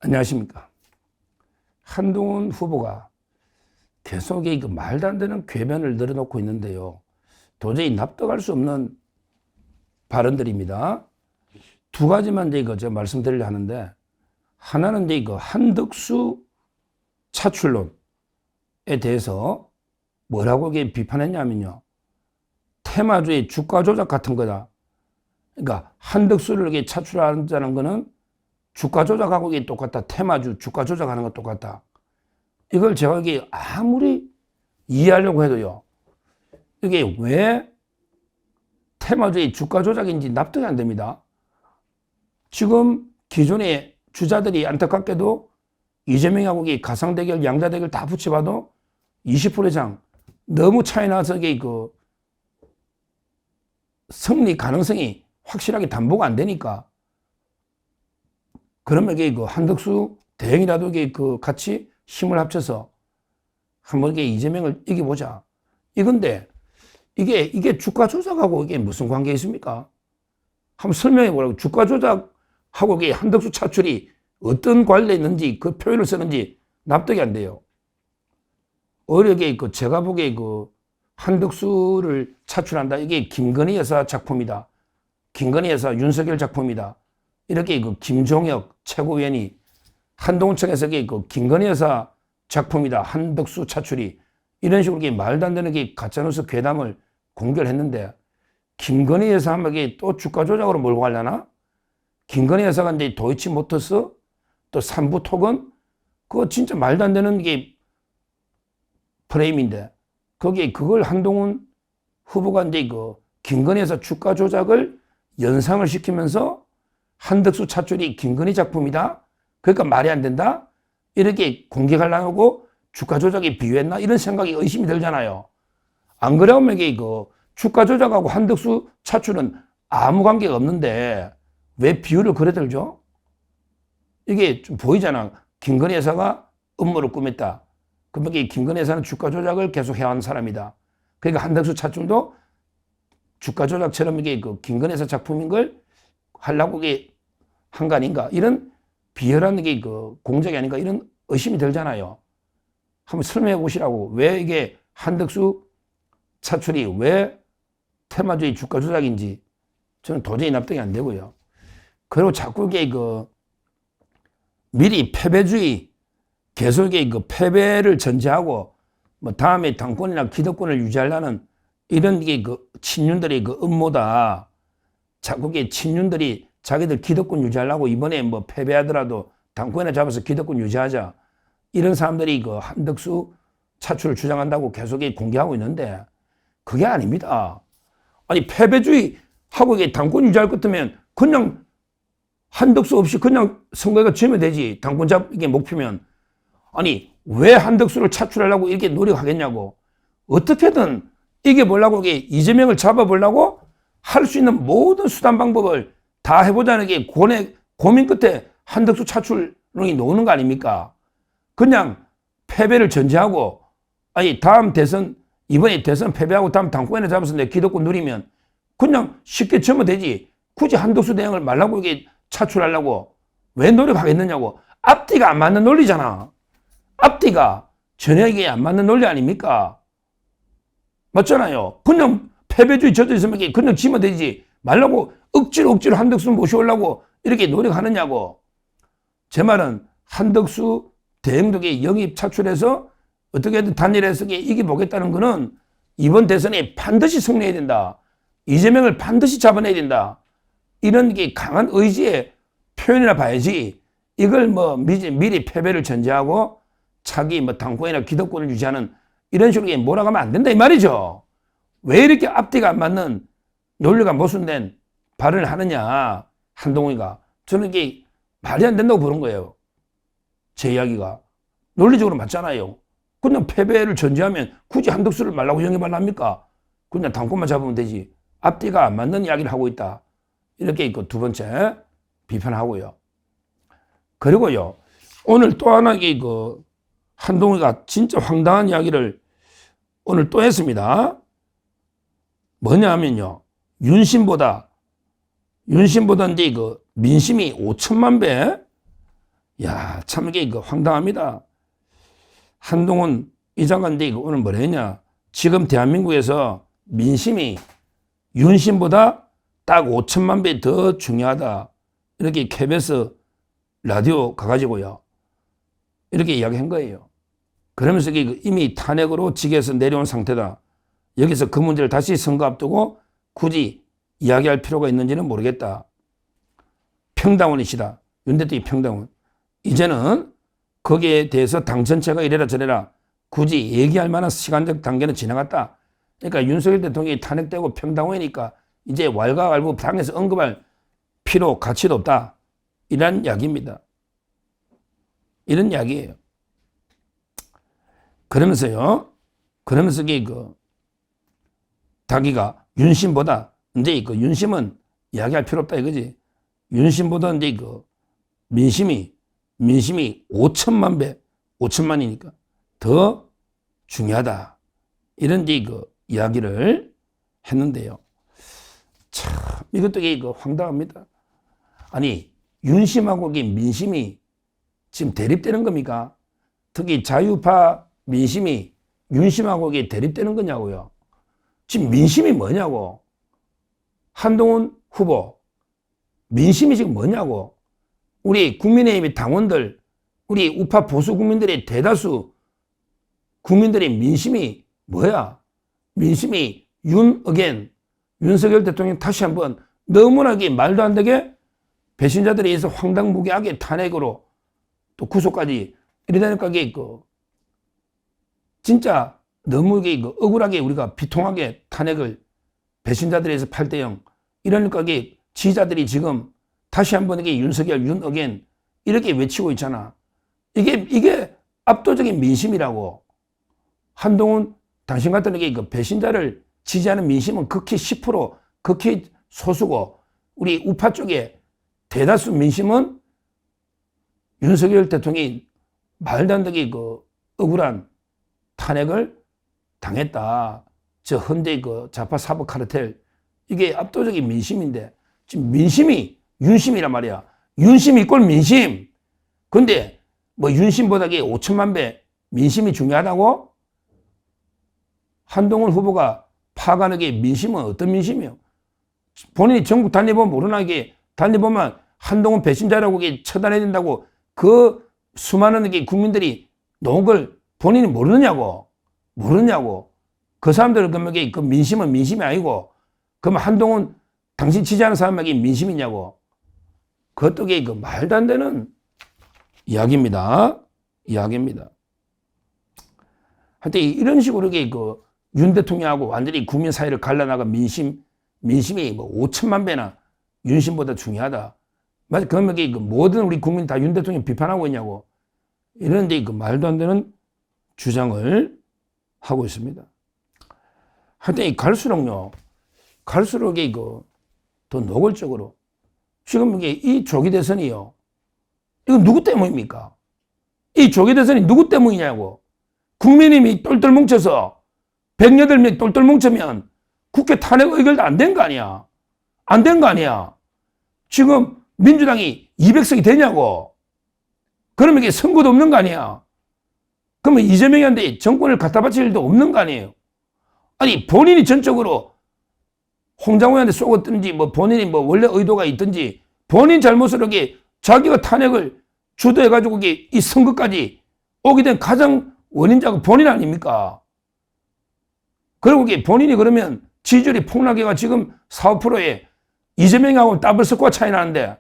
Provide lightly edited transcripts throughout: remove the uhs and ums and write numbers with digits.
안녕하십니까. 한동훈 후보가 계속 그 말도 안 되는 궤변을 늘어놓고 있는데요. 도저히 납득할 수 없는 발언들입니다. 두 가지만 제가 말씀드리려 하는데, 하나는 이제 한덕수 차출론에 대해서 뭐라고 비판했냐면요. 테마주의 주가 조작 같은 거다. 그러니까 한덕수를 차출하자는 거는 주가 조작하고 똑같다. 테마주 주가 조작하는 거 똑같다. 이걸 제가 아무리 이해하려고 해도요. 이게 왜 테마주의 주가 조작인지 납득이 안 됩니다. 지금 기존의 주자들이 안타깝게도 이재명하고 가상 대결, 양자 대결 다 붙여봐도 20% 이상 너무 차이 나서 승리 가능성이 확실하게 담보가 안 되니까, 그러면 한덕수 대행이라도 같이 힘을 합쳐서 한번 이재명을 이겨보자. 이건데, 이게 주가 조작하고 이게 무슨 관계 있습니까? 한번 설명해 보라고. 주가 조작하고 한덕수 차출이 어떤 관련이 있는지 그 표현을 쓰는지 납득이 안 돼요. 오히려 제가 보기에 한덕수를 차출한다. 이게 김건희 여사 작품이다. 김건희 여사 윤석열 작품이다. 이렇게 김종혁 최고위원이 한동훈 측에서 김건희 여사 작품이다. 한덕수 차출이. 이런 식으로 말도 안 되는 가짜뉴스 괴담을 공개를 했는데, 김건희 여사 하면 또 주가 조작으로 몰고 가려나? 김건희 여사가 이제 도이치모터스 또 삼부토건 그거 진짜 말도 안 되는 프레임인데, 거기에 그걸 한동훈 후보가 이제 김건희 여사 주가 조작을 연상을 시키면서 한덕수 차출이 김건희 작품이다. 그러니까 말이 안 된다. 이렇게 공격하려고 주가 조작에 비유했나? 이런 생각이 의심이 들잖아요. 안 그러면 주가 조작하고 한덕수 차출은 아무 관계가 없는데 왜 비유를 그래 들죠? 이게 좀 보이잖아. 김건희 여사가 음모를 꾸몄다. 그러면 김건희 여사는 주가 조작을 계속 해온 사람이다. 그러니까 한덕수 차출도 주가 조작처럼 김건희 여사 작품인 걸 하려고 한 거 아닌가? 이런 비열한 공작이 아닌가? 이런 의심이 들잖아요. 한번 설명해 보시라고. 왜 이게 한덕수 차출이 왜 테마주의 주가 조작인지 저는 도저히 납득이 안 되고요. 그리고 자꾸 미리 패배주의, 계속 패배를 전제하고 뭐 다음에 당권이나 기득권을 유지하려는 이런 친윤들의 음모다. 자꾸 친윤들이 자기들 기득권 유지하려고 이번에 뭐 패배하더라도 당권이나 잡아서 기득권 유지하자. 이런 사람들이 한덕수 차출을 주장한다고 계속 공개하고 있는데, 그게 아닙니다. 아니, 패배주의 하고 당권 유지할 것 같으면 그냥 한덕수 없이 그냥 선거가 지면 되지. 당권 잡기 목표면. 아니, 왜 한덕수를 차출하려고 이렇게 노력하겠냐고. 어떻게든 이겨보려고 이재명을 잡아보려고 할 수 있는 모든 수단 방법을 다 해보자는 게 고민 끝에 한덕수 차출론이 나오는 거 아닙니까? 그냥 패배를 전제하고, 아니, 다음 대선, 이번에 대선 패배하고 다음 당권에 잡아서 내 기득권 누리면 그냥 쉽게 지면 되지. 굳이 한덕수 대행을 말라고 차출하려고 왜 노력하겠느냐고. 앞뒤가 안 맞는 논리잖아. 앞뒤가 전혀 이게 안 맞는 논리 아닙니까? 맞잖아요. 그냥 패배주의 젖어 있으면 그냥 지면 되지. 말라고 억지로 한덕수 모셔오려고 이렇게 노력하느냐고. 제 말은 한덕수 대행도 영입 차출해서 어떻게든 단일해서 이겨보겠다는 거는 이번 대선에 반드시 승리해야 된다. 이재명을 반드시 잡아내야 된다. 이런 강한 의지의 표현이라 봐야지. 이걸 뭐 미리 패배를 전제하고 자기 뭐 당권이나 기득권을 유지하는 이런 식으로 몰아가면 안 된다 이 말이죠. 왜 이렇게 앞뒤가 안 맞는 논리가 모순된 발언을 하느냐, 한동훈이가. 저는 이게 말이 안 된다고 보는 거예요. 제 이야기가. 논리적으로 맞잖아요. 그냥 패배를 전제하면 굳이 한덕수를 말라고 영입하려 합니까? 그냥 당권만 잡으면 되지. 앞뒤가 안 맞는 이야기를 하고 있다. 이렇게 두 번째 비판하고요. 그리고요, 오늘 또 하나 한동훈이가 진짜 황당한 이야기를 오늘 또 했습니다. 뭐냐 하면요, 윤심보다 이제 민심이 5천만 배, 야, 참 이게 황당합니다. 한동훈 이 장관인데 오늘 뭐라 했냐. 지금 대한민국에서 민심이 윤심보다 딱 5천만 배 더 중요하다. 이렇게 KBS 라디오 가가지고요. 이렇게 이야기한 거예요. 그러면서 이미 탄핵으로 직에서 내려온 상태다. 여기서 그 문제를 다시 선거 앞두고 굳이 이야기할 필요가 있는지는 모르겠다. 평당원이시다. 윤 대통령이 평당원. 이제는 거기에 대해서 당 전체가 이래라 저래라 굳이 얘기할 만한 시간적 단계는 지나갔다. 그러니까 윤석열 대통령이 탄핵되고 평당원이니까 이제 왈가왈부 당에서 언급할 필요, 가치도 없다. 이런 이야기입니다. 이런 이야기예요. 그러면서 자기가 윤심보다 이제 윤심은 이야기할 필요 없다 이거지. 윤심보다 이제 민심이 5천만 배, 5천만이니까 더 중요하다. 이런 이야기를 했는데요. 참, 이것도 황당합니다. 아니, 윤심하고 민심이 지금 대립되는 겁니까? 특히 자유파 민심이 윤심하고 대립되는 거냐고요. 지금 민심이 뭐냐고. 한동훈 후보, 민심이 지금 뭐냐고. 우리 국민의힘 당원들, 우리 우파 보수 국민들의 대다수 국민들의 민심이 뭐야? 민심이 윤석열 대통령 다시 한번 너무나 말도 안 되게 배신자들에 의해서 황당무계하게 탄핵으로 또 구속까지 이러다니까 진짜 너무 억울하게 우리가 비통하게 탄핵을 배신자들에 의해서 8대0 이러니까 지지자들이 지금 다시 한번 윤석열 윤어겐 이렇게 외치고 있잖아. 이게 압도적인 민심이라고. 한동훈 당신 같은 배신자를 지지하는 민심은 극히 10% 극히 소수고 우리 우파 쪽에 대다수 민심은 윤석열 대통령이 말도 안 되게 억울한 탄핵을 당했다. 저 헌재 좌파 사법 카르텔 이게 압도적인 민심인데 지금 민심이 윤심이란 말이야. 윤심 이꼴 민심. 근데 윤심보다 5천만 배 민심이 중요하다고? 한동훈 후보가 파악하는 민심은 어떤 민심이요? 본인이 전국 단일보면 모르나 단일보면 한동훈 배신자라고 처단해야 된다고 그 수많은 국민들이 놓은 걸 본인이 모르느냐고. 그 사람들은 그러면 그 민심은 민심이 아니고 그러면 한동훈 당신 지지하는 사람에게 민심이냐고. 그것도 말도 안 되는 이야기입니다. 하여튼 이런 식으로 윤 대통령하고 완전히 국민 사회를 갈라나가 민심이 5천만 배나 윤심보다 중요하다. 맞아. 그러면 모든 우리 국민 다 윤 대통령 비판하고 있냐고. 이런데 말도 안 되는 주장을 하고 있습니다. 하여튼 갈수록 더 노골적으로 지금 이 조기 대선이요. 이건 누구 때문입니까? 이 조기 대선이 누구 때문이냐고. 국민의힘이 똘똘 뭉쳐서 108명 똘똘 뭉치면 국회 탄핵 의결도 안 된 거 아니야. 안 된 거 아니야. 지금 민주당이 200석이 되냐고. 그러면 이게 선거도 없는 거 아니야. 그러면 이재명한테 정권을 갖다 바칠 일도 없는 거 아니에요. 아니 본인이 전적으로 홍장호한테 쏘았든지 본인이 원래 의도가 있든지 본인 잘못으로 자기가 탄핵을 주도해가지고 이 선거까지 오게 된 가장 원인자가 본인 아닙니까? 그리고 본인이 그러면 지지율이 폭락해가 지금 4, 5%에 이재명하고 더블 스코어 차이 나는데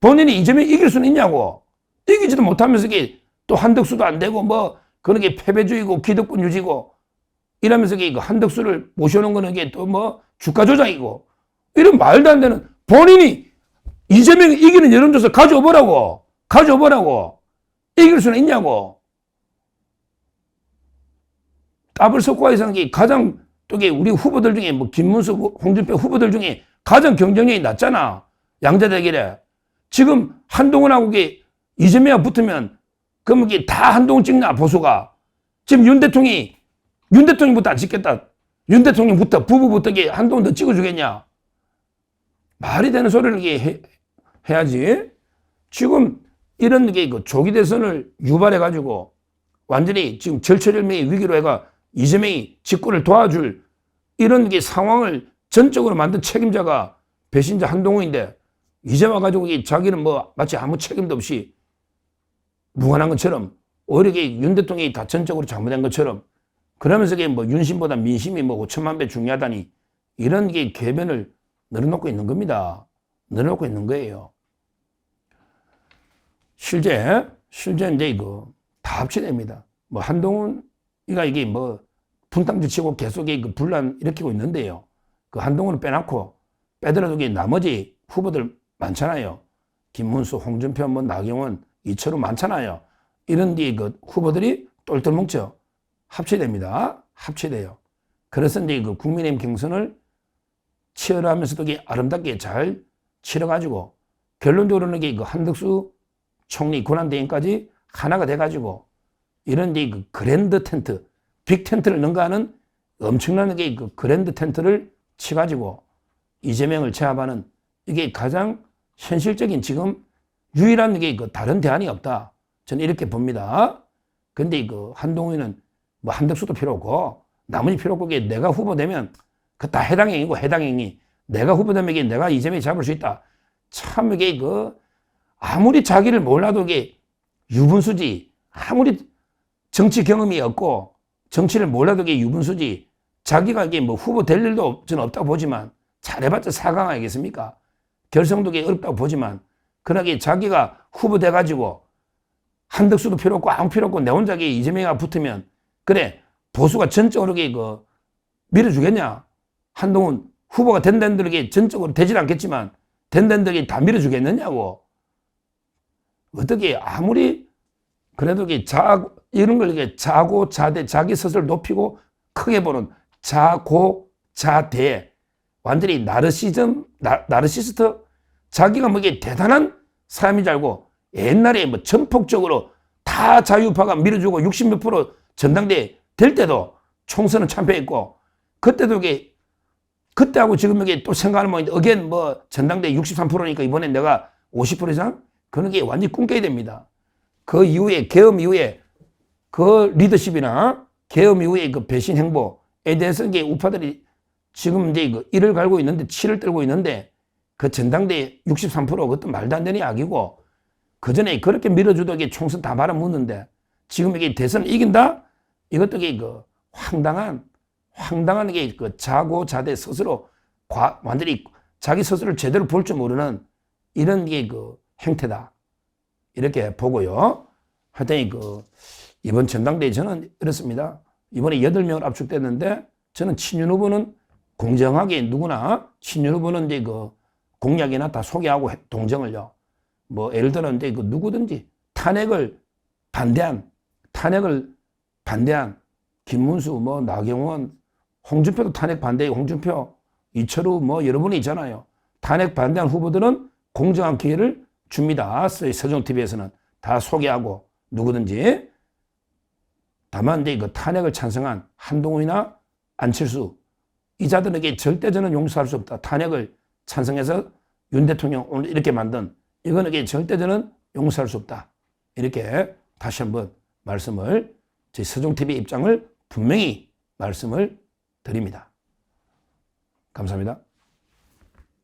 본인이 이재명 이길 수는 있냐고. 이기지도 못하면서 또 한덕수도 안 되고 그런 패배주의고 기득권 유지고 이러면서 한덕수를 모셔놓은 거는 또 주가 조작이고 이런 말도 안 되는 본인이 이재명이 이기는 여론조사 가져오보라고. 이길 수는 있냐고. 더블 스코어에서는 가장 또 우리 후보들 중에 김문수, 홍준표 후보들 중에 가장 경쟁력이 낮잖아. 양자 대결에. 지금 한동훈하고 이재명이 붙으면 그러면 다 한동훈 찍나 보수가. 지금 윤 대통령부터 안 찍겠다. 윤 대통령부터 부부부터 한동훈 더 찍어주겠냐. 말이 되는 소리를 해야지. 지금 이런 게 그 조기 대선을 유발해가지고 완전히 지금 절체절명의 위기로 해가 이재명이 집권을 도와줄 이런 게 상황을 전적으로 만든 책임자가 배신자 한동훈인데 이제 와가지고 자기는 뭐 마치 아무 책임도 없이 무관한 것처럼 오히려 윤 대통령이 다 전적으로 잘못한 것처럼 그러면서 뭐 윤심보다 민심이 뭐 5천만 배 중요하다니 이런 게 궤변을 늘어놓고 있는 겁니다. 늘어놓고 있는 거예요. 실제 이제 이거 다 합치됩니다. 뭐 한동훈이가 이게 뭐 분탕질 치고 계속 그 분란 일으키고 있는데요. 그 한동훈을 빼놓고 빼더라도 나머지 후보들 많잖아요. 김문수, 홍준표, 뭐 나경원, 이철우 많잖아요. 이런 뒤에 그 후보들이 똘똘 뭉쳐 합치됩니다. 합치돼요. 그래서 이제 그 국민의힘 경선을 치열하면서도 아름답게 잘 치러가지고 결론적으로는 그 한덕수 총리 권한대행까지 하나가 돼가지고 이런 이제 그 그랜드 텐트, 빅 텐트를 능가하는 엄청난 그 그랜드 텐트를 치가지고 이재명을 제압하는 이게 가장 현실적인 지금 유일한 게 그 다른 대안이 없다. 저는 이렇게 봅니다. 근데 그 한동훈은 뭐 한덕수도 필요 없고 나머지 필요 없고 내가 후보되면 그 다 해당행위고 해당행위. 내가 후보되면 내가 이재명이 잡을 수 있다. 참 이게 그 아무리 자기를 몰라도 이게 유분수지. 아무리 정치 경험이 없고 정치를 몰라도 이게 유분수지. 자기가 이게 뭐 후보 될 일도 저는 없다고 보지만 잘해봤자 4강 아니겠습니까? 결성도 어렵다고 보지만 그러나 자기가 후보 돼가지고 한덕수도 필요 없고 아무 필요 없고 내 혼자 이재명이가 붙으면 그래 보수가 전적으로 그 밀어주겠냐? 한동훈 후보가 된 데들에게 전적으로 되질 않겠지만 된 데들에게 다 밀어주겠느냐고. 어떻게 아무리 그래도 이런 걸 자고자대 자기 스스로를 높이고 크게 보는 자고자대 완전히 나르시스트 자기가 뭐 이게 대단한 사람인 줄 알고 옛날에 뭐 전폭적으로 다 자유파가 밀어주고 60몇 프로 전당대회 될 때도 총선은 참패했고 그때도 그때하고 지금 여기 또 생각하면 어겐 뭐 전당대회 63%니까 이번에 내가 50% 이상 그런 게 완전히 꿈깨야 됩니다. 그 이후에 계엄 이후에 그 리더십이나 계엄 이후에 그 배신 행보에 대해서 이제 우파들이 지금 이제 이를 갈고 있는데 치를 떨고 있는데 그 전당대회 63% 그것도 말도 안 되는 이야기고 그 전에 그렇게 밀어주도 총선 다 말아먹는데 지금 이게 대선을 이긴다? 이것도 그 황당한 게 그 자고자대 스스로 완전히 자기 스스로를 제대로 볼 줄 모르는 이런 게 그 행태다. 이렇게 보고요. 하여튼 이번 전당대회 저는 이렇습니다. 이번에 8명을 압축됐는데 저는 친윤 후보는 공정하게 누구나 친윤 후보는 이제 그 공약이나 다 소개하고 동정을요. 뭐 예를 들어 이제 그 누구든지 탄핵을 반대한 김문수 뭐 나경원 홍준표도 탄핵 반대 홍준표 이철우 뭐 여러분이 있잖아요. 탄핵 반대한 후보들은 공정한 기회를 줍니다. 서정TV에서는 다 소개하고 누구든지. 다만 이제 그 탄핵을 찬성한 한동훈이나 안철수 이자들에게 절대 저는 용서할 수 없다. 탄핵을 찬성해서 윤 대통령 오늘 이렇게 만든 이거는 절대 저는 용서할 수 없다. 이렇게 다시 한번 말씀을 저희 서정TV의 입장을 분명히 말씀을 드립니다. 감사합니다.